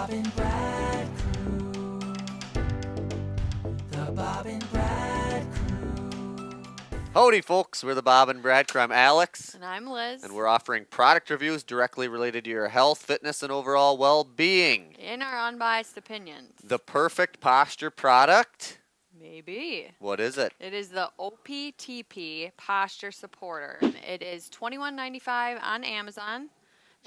Bob and Brad Crew. The Bob and Brad Crew. Howdy, folks. We're the Bob and Brad Crew. I'm Alex. And I'm Liz. And we're offering product reviews directly related to your health, fitness, and overall well-being. in our unbiased opinions. The perfect posture product? Maybe. What is it? It is the OPTP Posture Supporter. It is $21.95 on Amazon.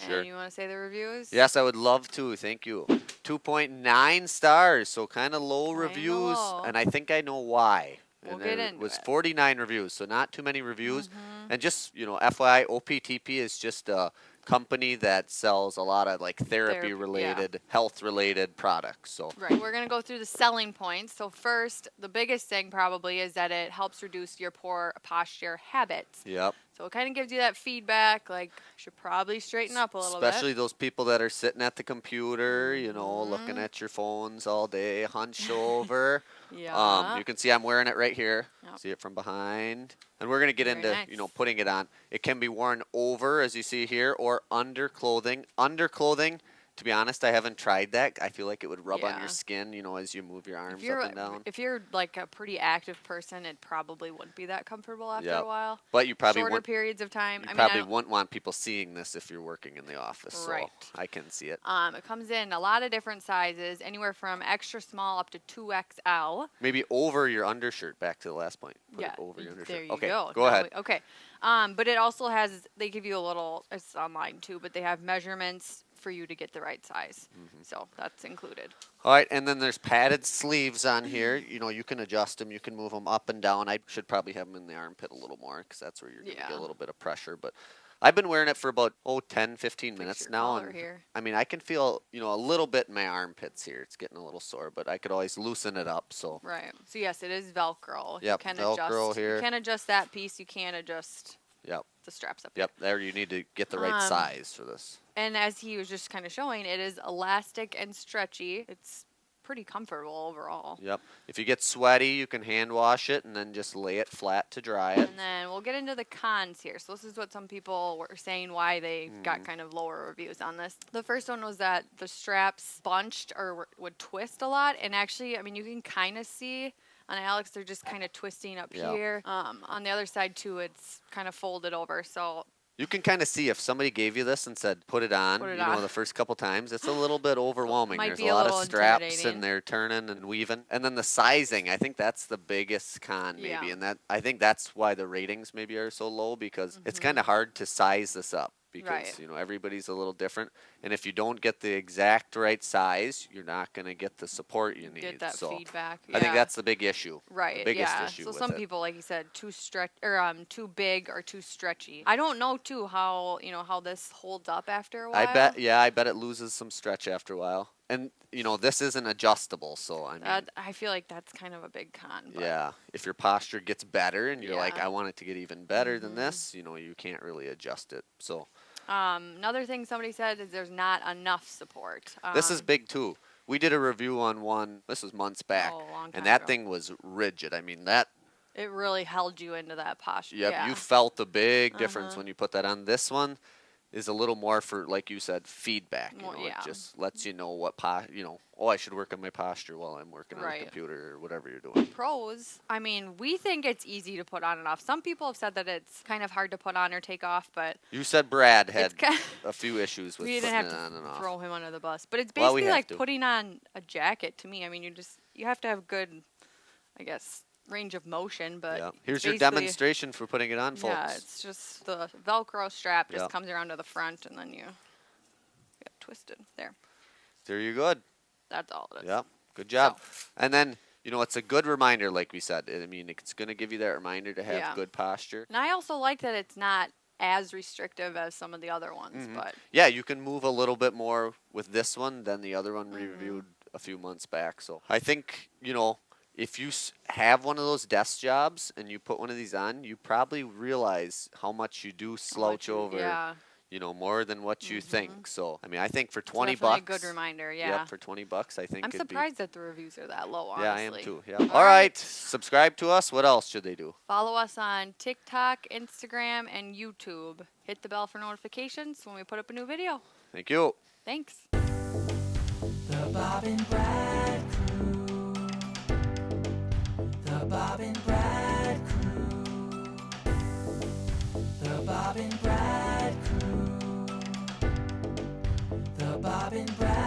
Sure. And you want to say the reviews? Yes, I would love to. Thank you. 2.9 stars, so kind of low reviews. low. And I think I know why. We'll And get there into was it. 49 reviews, so not too many reviews. And just, FYI, OPTP is just a company that sells a lot of like therapy-related, health-related products. So Right. We're going to go through the selling points. So first, the biggest thing probably is that it helps reduce your poor posture habits. Yep. So it kind of gives you that feedback, like, you should probably straighten up a little Especially bit. those people that are sitting at the computer, looking at your phones all day, hunched over. Yeah. You can see I'm wearing it right here. Yep. See it from behind. And we're going to get Very into, nice. putting it on. It can be worn over, as you see here, or under clothing. Under clothing, to be honest, I haven't tried that. I feel like it would rub on Yeah. your skin, as you move your arms If you're, up and down. if you're like a pretty active person, it probably wouldn't be that comfortable after Yep. a while. But you probably Shorter wouldn't. periods of time. You I probably don't- wouldn't want people seeing this if you're working in the office. Right. So I can see it. It comes in a lot of different sizes, anywhere from extra small up to 2XL. Maybe over your undershirt. Back to the last point. Put Yeah, it over your undershirt. there you okay, go. Go Now ahead. Okay. But it also has, they give you a little, it's online too, but they have measurements for you to get the right size. So that's included. All right, and then there's padded sleeves on here. You can adjust them. You can move them up and down. I should probably have them in the armpit a little more because that's where you're going to get a Yeah. little bit of pressure. But I've been wearing it for about, 10, 15 Fix minutes your now. collar And here. I mean, I can feel, a little bit in my armpits here. It's getting a little sore, but I could always loosen it up. So Right. So yes, it is Velcro. Yep, You can Velcro adjust, here. You can adjust that piece. You can adjust Yep. the straps up Yep, there you need to get the right size for this. And as he was just kind of showing, it is elastic and stretchy. It's pretty comfortable overall. Yep. If you get sweaty, you can hand wash it and then just lay it flat to dry it. And then we'll get into the cons here. So this is what some people were saying why they got kind of lower reviews on this. The first one was that the straps bunched or would twist a lot. And actually, I mean, you can kind of see on Alex, they're just kind of twisting up Yeah. here. On the other side, too, it's kind of folded over. So You can kind of see if somebody gave you this and said, put it on, Put it on. the first couple times, it's a little bit overwhelming. Might There's be a a lot of little straps intimidating. and they're turning and weaving. And then the sizing, I think that's the biggest con maybe. Yeah. And I think that's why the ratings maybe are so low because it's kind of hard to size this up. Because, Right. everybody's a little different. And if you don't get the exact right size, you're not going to get the support you need. get that so feedback. I think that's the big issue. Right. The biggest yeah. issue So with some it. people, like you said, too big or too stretchy. I don't know too how how this holds up after a while. I bet it loses some stretch after a while. And this isn't adjustable, so I mean, I feel like that's kind of a big con. But yeah, if your posture gets better and you're like, Yeah. I want it to get even better than this, you can't really adjust it. So Another thing somebody said is there's not enough support. this is big too. We did a review on one. This was months back, Oh, a long time and that ago. thing was rigid. I mean that. It really held you into that posture. Yep, Yeah. you felt a big difference when you put that on. This one is a little more for, like you said, feedback. More- It yeah. just lets you know what I should work on my posture while I'm working on Right. the computer or whatever you're doing. Pros, I mean, we think it's easy to put on and off. Some people have said that it's kind of hard to put on or take off, but You said Brad had it's kind a few issues with we putting didn't it have on and to off. throw him under the bus. But it's Well, we basically have like to. putting on a jacket to me. I mean, you have to have good, I guess, range of motion. But Yeah. it's Here's your basically- demonstration for putting it on, folks. Yeah, it's just the Velcro strap just Yep. comes around to the front, and then you get twisted. There, There you go. that's all it is. Yep. Good job. And then, it's a good reminder, like we said. I mean, it's going to give you that reminder to have Yeah. good posture. And I also like that it's not as restrictive as some of the other ones, but Yeah, you can move a little bit more with this one than the other one we reviewed a few months back. So I think, if you have one of those desk jobs and you put one of these on, you probably realize how much you do slouch over, Yeah, more than what you think. So, I mean, I think for it's 20 definitely bucks. a good reminder. Yeah, Yep, for 20 bucks, I think I'm it'd be. surprised that the reviews are that low. Honestly. Yeah, I am too. Yeah. All All right. right. Subscribe to us. What else should they do? Follow us on TikTok, Instagram, and YouTube. Hit the bell for notifications when we put up a new video. Thank you. Thanks. The Bob and Brad Crew. The Bob and Brad Crew. The Bob and Brad Crew. The Bob and Brad